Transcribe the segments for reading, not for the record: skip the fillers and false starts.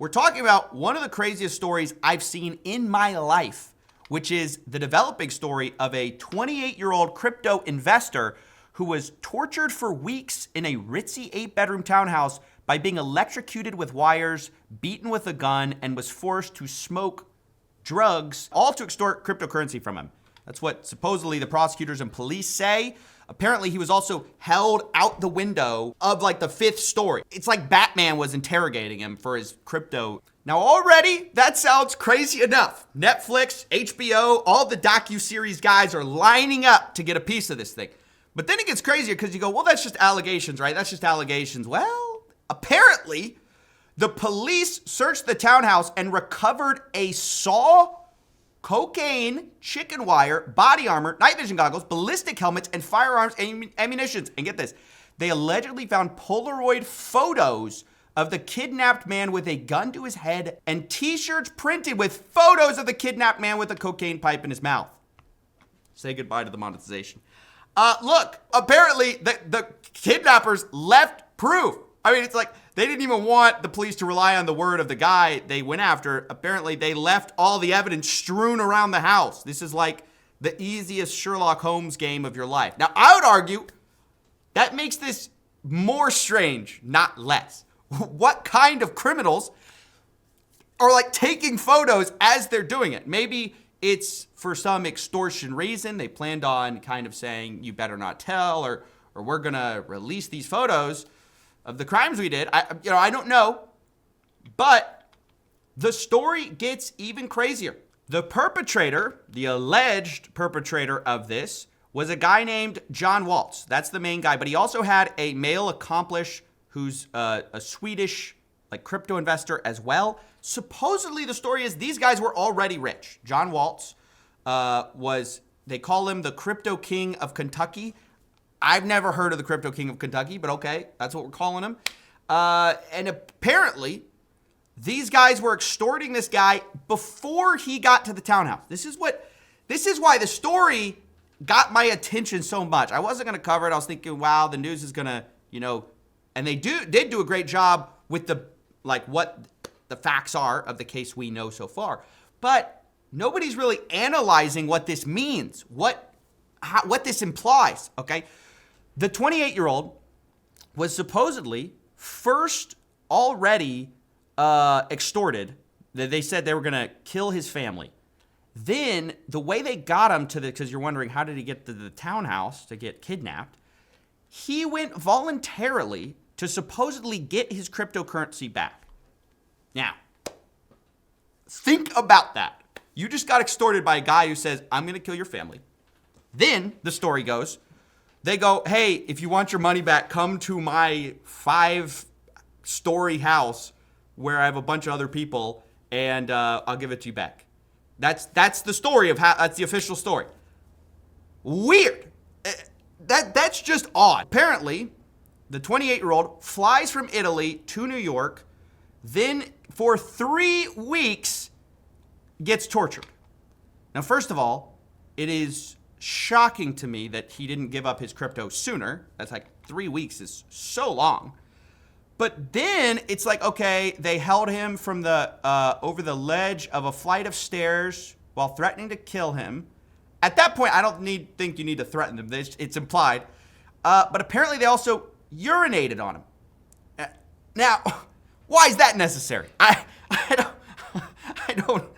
We're talking about one of the craziest stories I've seen in my life, which is the developing story of a 28-year-old crypto investor who was tortured for weeks in a ritzy 8-bedroom townhouse by being electrocuted with wires, beaten with a gun, and was forced to smoke drugs, all to extort cryptocurrency from him. That's what supposedly the prosecutors and police say. Apparently, he was also held out the window of like the 5th story. It's like Batman was interrogating him for his crypto. Now already, that sounds crazy enough. Netflix, HBO, all the docuseries guys are lining up to get a piece of this thing. But then it gets crazier because you go, well, that's just allegations, right? That's just allegations. Well, apparently, the police searched the townhouse and recovered a saw, cocaine, chicken wire, body armor, night vision goggles, ballistic helmets, and firearms and ammunition. And get this, they allegedly found Polaroid photos of the kidnapped man with a gun to his head and t-shirts printed with photos of the kidnapped man with a cocaine pipe in his mouth. Say goodbye to the monetization. Look, apparently the kidnappers left proof. I mean, it's like they didn't even want the police to rely on the word of the guy they went after. Apparently, they left all the evidence strewn around the house. This is like the easiest Sherlock Holmes game of your life. Now, I would argue that makes this more strange, not less. What kind of criminals are like taking photos as they're doing it? Maybe it's for some extortion reason. They planned on kind of saying, you better not tell, or we're going to release these photos of the crimes we did. I don't know, but the story gets even crazier. The perpetrator, the alleged perpetrator of this, was a guy named John Woeltz. That's the main guy, but he also had a male accomplice who's a Swedish like crypto investor as well. Supposedly the story is these guys were already rich. John Woeltz they call him the crypto king of Kentucky. I've never heard of the crypto king of Kentucky, but okay, that's what we're calling him. And apparently, these guys were extorting this guy before he got to the townhouse. This is why the story got my attention so much. I wasn't going to cover it. I was thinking, wow, the news is going to, and they did do a great job with what the facts are of the case we know so far. But nobody's really analyzing what this means, what this implies, okay? The 28-year-old was supposedly first already extorted. They said they were going to kill his family. Then the way they got him because you're wondering, how did he get to the townhouse to get kidnapped? He went voluntarily to supposedly get his cryptocurrency back. Now, think about that. You just got extorted by a guy who says, I'm going to kill your family. Then the story goes, they go, hey, if you want your money back, come to my 5-story house where I have a bunch of other people, and I'll give it to you back. That's the story of how. That's the official story. Weird. That's just odd. Apparently, the 28-year-old flies from Italy to New York, then for 3 weeks gets tortured. Now, first of all, it is shocking to me that he didn't give up his crypto sooner. That's like 3 weeks is so long. But then it's like, okay, they held him from over the ledge of a flight of stairs while threatening to kill him. At that point, I don't think you need to threaten them. It's implied. But apparently they also urinated on him. Now, why is that necessary? I don't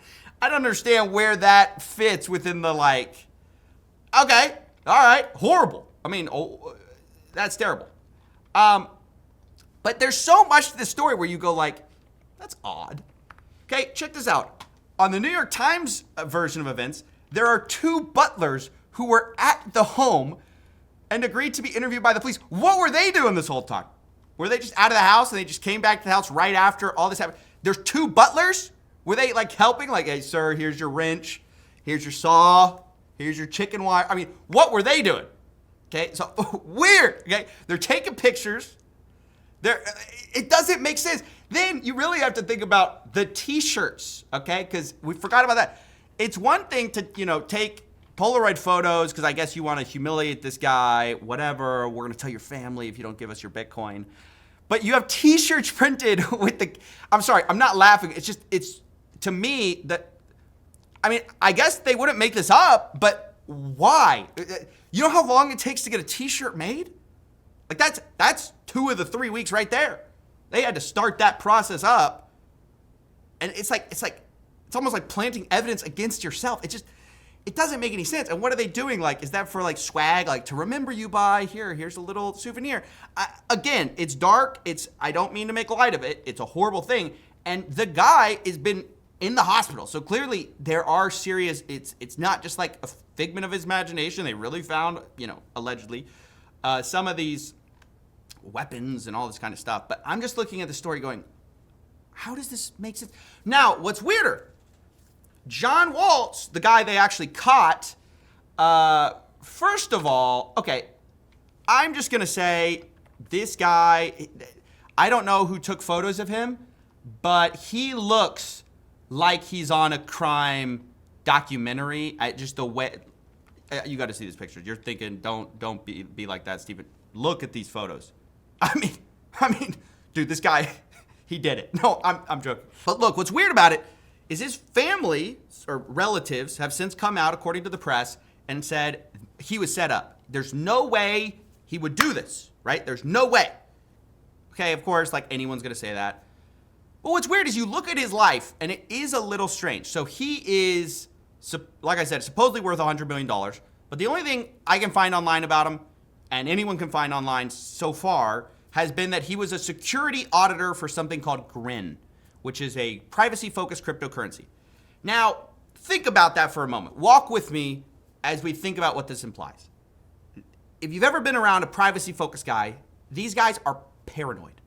understand where that fits within the okay, all right, horrible. I mean, that's terrible. But there's so much to this story where you go that's odd. Okay, check this out. On the New York Times version of events, there are 2 butlers who were at the home and agreed to be interviewed by the police. What were they doing this whole time? Were they just out of the house and they just came back to the house right after all this happened? There's 2 butlers? Were they helping? Hey, sir, here's your wrench. Here's your saw. Here's your chicken wire. I mean, what were they doing? Okay, so weird. Okay, they're taking pictures. It doesn't make sense. Then you really have to think about the t-shirts, okay? Because we forgot about that. It's one thing to, take Polaroid photos because I guess you want to humiliate this guy, whatever. We're going to tell your family if you don't give us your Bitcoin. But you have t-shirts printed with the, I'm sorry, I'm not laughing. It's just, it's, to me, that, I mean, I guess they wouldn't make this up, but why? You know how long it takes to get a t-shirt made? Like that's 2 of the 3 weeks right there. They had to start that process up. And it's almost like planting evidence against yourself. It doesn't make any sense. And what are they doing? Like, is that for like swag? Like to remember you by, here's a little souvenir. Again, it's dark. I don't mean to make light of it. It's a horrible thing. And the guy has been in the hospital. So clearly there are serious, it's not just like a figment of his imagination. They really found, allegedly, some of these weapons and all this kind of stuff. But I'm just looking at the story going, how does this make sense? Now, what's weirder, John Woeltz, the guy they actually caught, first of all, okay, I'm just going to say this guy, I don't know who took photos of him, but he looks like he's on a crime documentary. Just the way, you got to see this picture. You're thinking, don't be like that, Stephen. Look at these photos. I mean, dude, this guy, he did it. No, I'm joking. But look, what's weird about it is his family or relatives have since come out, according to the press, and said he was set up. There's no way he would do this, right? There's no way. Okay, of course, like anyone's going to say that. But what's weird is you look at his life, and it is a little strange. So he is, like I said, supposedly worth $100 million. But the only thing I can find online about him, and anyone can find online so far, has been that he was a security auditor for something called Grin, which is a privacy-focused cryptocurrency. Now, think about that for a moment. Walk with me as we think about what this implies. If you've ever been around a privacy-focused guy, these guys are paranoid.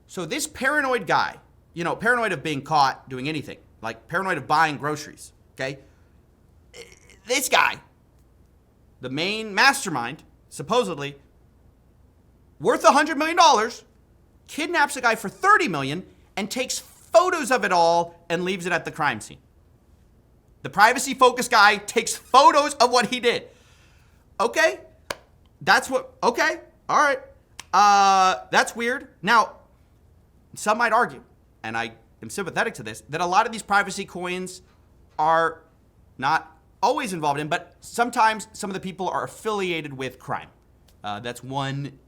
So this paranoid guy, paranoid of being caught doing anything, like paranoid of buying groceries, okay? This guy, the main mastermind, supposedly, worth $100 million, kidnaps a guy for $30 million and takes photos of it all and leaves it at the crime scene. The privacy-focused guy takes photos of what he did. Okay, okay, all right. That's weird. Now, some might argue, and I am sympathetic to this, that a lot of these privacy coins are not always involved in, but sometimes some of the people are affiliated with crime. That's one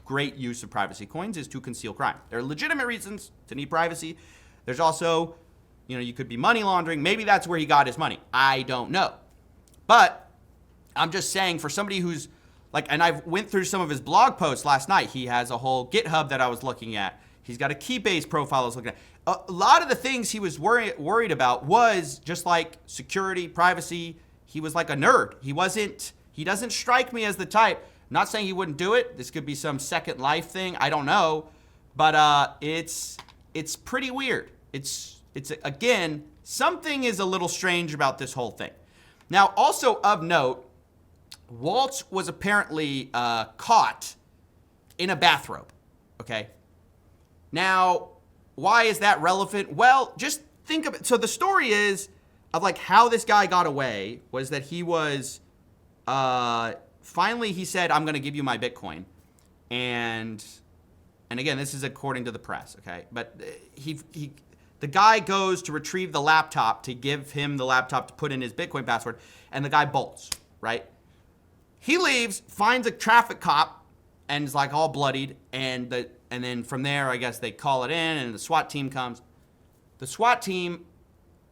great use of privacy coins, is to conceal crime. There are legitimate reasons to need privacy. There's also, you could be money laundering. Maybe that's where he got his money. I don't know. But I'm just saying, for somebody who's like, and I went through some of his blog posts last night. He has a whole GitHub that I was looking at. He's got a Keybase profile I was looking at. A lot of the things he was worried about was just like security, privacy. He was like a nerd. He doesn't strike me as the type. Not saying he wouldn't do it. This could be some Second Life thing. I don't know. But it's pretty weird. It's again, something is a little strange about this whole thing. Now, also of note, Woeltz was apparently caught in a bathrobe. Okay. Now, why is that relevant? Well, just think of it. So the story is of like how this guy got away was that he was finally he said, I'm going to give you my Bitcoin. And again, this is according to the press, okay? But the guy goes to retrieve the laptop to give him the laptop to put in his Bitcoin password, and the guy bolts, right? He leaves, finds a traffic cop, and is like all bloodied, and then from there, I guess they call it in, and the SWAT team comes. The SWAT team,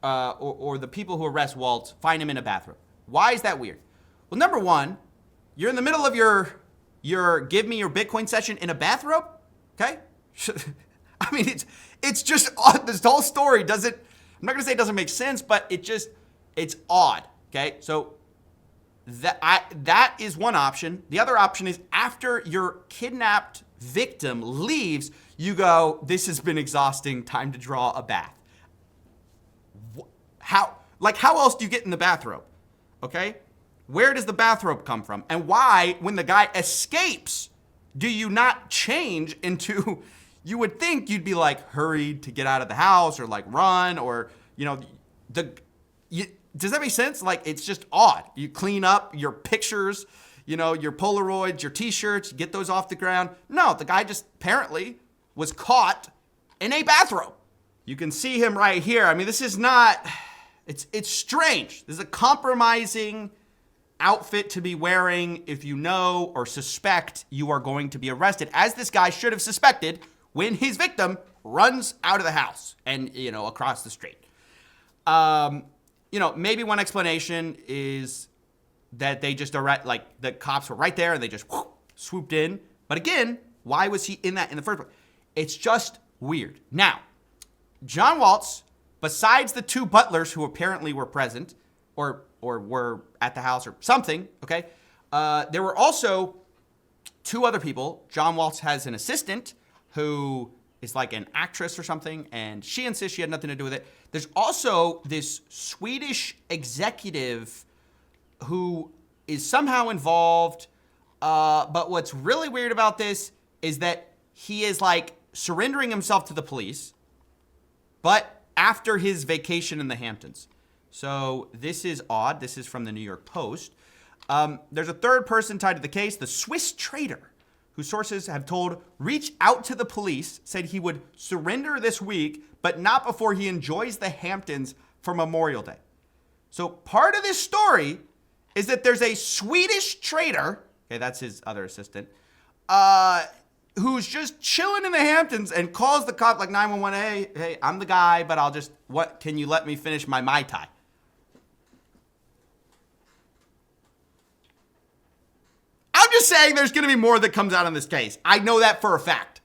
or the people who arrest Woeltz, find him in a bathroom. Why is that weird? Well, number one, you're in the middle of your give me your Bitcoin session in a bathrobe, okay? I mean, it's just odd. This whole story doesn't, I'm not gonna say it doesn't make sense, but it's odd, okay? So that is one option. The other option is after your kidnapped victim leaves, you go, this has been exhausting, time to draw a bath. How else do you get in the bathrobe, okay? Where does the bathrobe come from? And why, when the guy escapes, do you not change into, you would think you'd be like hurried to get out of the house or like run or, does that make sense? Like, it's just odd. You clean up your pictures, your Polaroids, your t-shirts, get those off the ground. No, the guy just apparently was caught in a bathrobe. You can see him right here. I mean, this is not, it's strange. This is a compromising outfit to be wearing if you know or suspect you are going to be arrested, as this guy should have suspected when his victim runs out of the house and, across the street. Maybe one explanation is that they just the cops were right there and they just swooped in. But again, why was he in that in the first place? It's just weird. Now, John Woeltz, besides the two butlers who apparently were present or were at the house or something, okay, there were also two other people. John Woeltz has an assistant who is like an actress or something, and she insists she had nothing to do with it. There's also this Swedish executive who is somehow involved, but what's really weird about this is that he is like surrendering himself to the police, but after his vacation in the Hamptons. So this is odd. This is from the New York Post. There's a third person tied to the case, the Swiss trader, who sources have told reached out to the police, said he would surrender this week, but not before he enjoys the Hamptons for Memorial Day. So part of this story is that there's a Swedish trader, okay, that's his other assistant, who's just chilling in the Hamptons and calls the cop like 911, hey, I'm the guy, but can you let me finish my Mai Tai? I'm just saying there's going to be more that comes out in this case. I know that for a fact.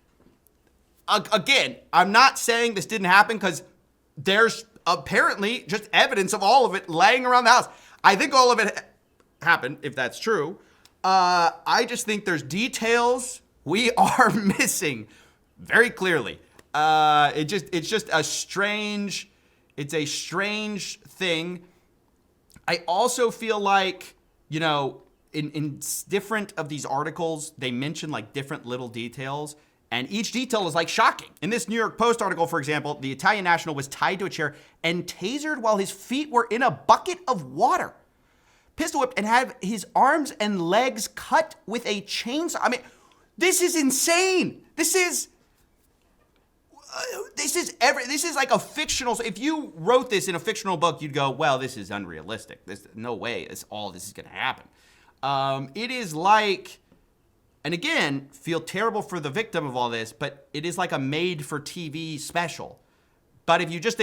Again, I'm not saying this didn't happen because there's apparently just evidence of all of it laying around the house. I think all of it happened, if that's true. I just think there's details we are missing very clearly. It's just a strange thing. I also feel like, in different of these articles, they mention like different little details, and each detail is like shocking. In this New York Post article, for example, the Italian national was tied to a chair and tasered while his feet were in a bucket of water, pistol whipped, and had his arms and legs cut with a chainsaw. I mean, this is insane. This is like a fictional. If you wrote this in a fictional book, you'd go, well, this is unrealistic. No way all this is going to happen. It is like, and again, feel terrible for the victim of all this, but it is like a made-for-TV special. But if you just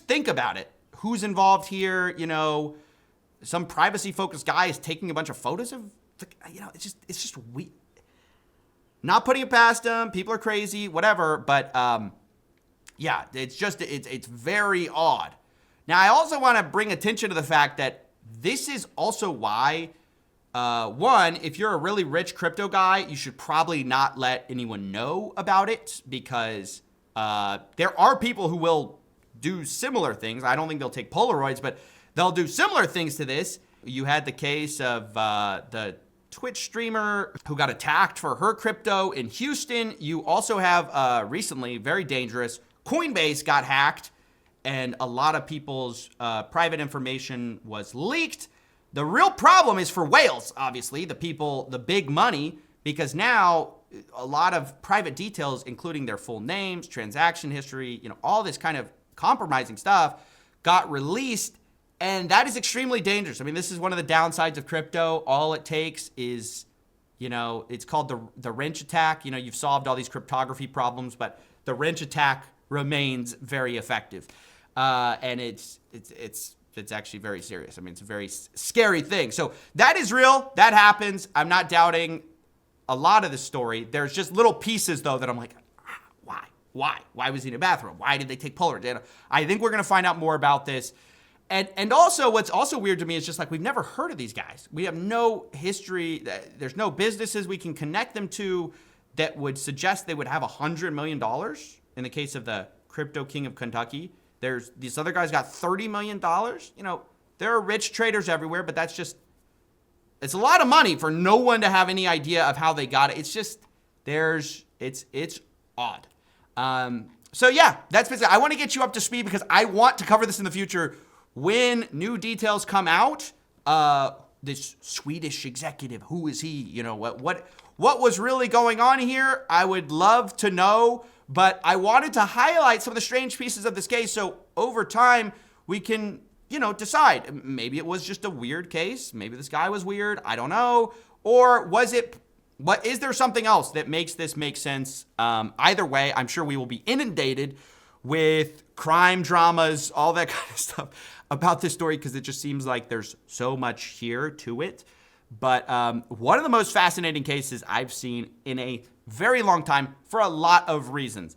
think about it, who's involved here? Some privacy-focused guy is taking a bunch of photos of, it's just weird. Not putting it past them. People are crazy, whatever. But yeah, it's very odd. Now, I also want to bring attention to the fact that this is also why. One, if you're a really rich crypto guy, you should probably not let anyone know about it, because there are people who will do similar things. I don't think they'll take Polaroids, but they'll do similar things to this. You had the case of the Twitch streamer who got attacked for her crypto in Houston. You also have recently, very dangerous, Coinbase got hacked and a lot of people's private information was leaked. The real problem is for whales, obviously, the people, the big money, because now a lot of private details, including their full names, transaction history, all this kind of compromising stuff got released, and that is extremely dangerous. I mean, this is one of the downsides of crypto. All it takes is, it's called the wrench attack. You've solved all these cryptography problems, but the wrench attack remains very effective, and it's actually very serious. I mean, it's a very scary thing. So that is real. That happens. I'm not doubting a lot of the story. There's just little pieces, though, that I'm like, why? Why was he in a bathroom? Why did they take Polaroids? I think we're going to find out more about this. And also, what's also weird to me is just like, we've never heard of these guys. We have no history. There's no businesses we can connect them to that would suggest they would have $100 million. In the case of the crypto king of Kentucky, there's these other guys got $30 million. There are rich traders everywhere, but it's a lot of money for no one to have any idea of how they got it. It's just, it's odd. So yeah, that's basically, I want to get you up to speed because I want to cover this in the future. When new details come out, this Swedish executive, who is he? You know, what was really going on here? I would love to know, but I wanted to highlight some of the strange pieces of this case so over time we can, decide. Maybe it was just a weird case. Maybe this guy was weird. I don't know. Or is there something else that makes this make sense? Either way, I'm sure we will be inundated with crime dramas, all that kind of stuff about this story because it just seems like there's so much here to it. But one of the most fascinating cases I've seen in a very long time for a lot of reasons.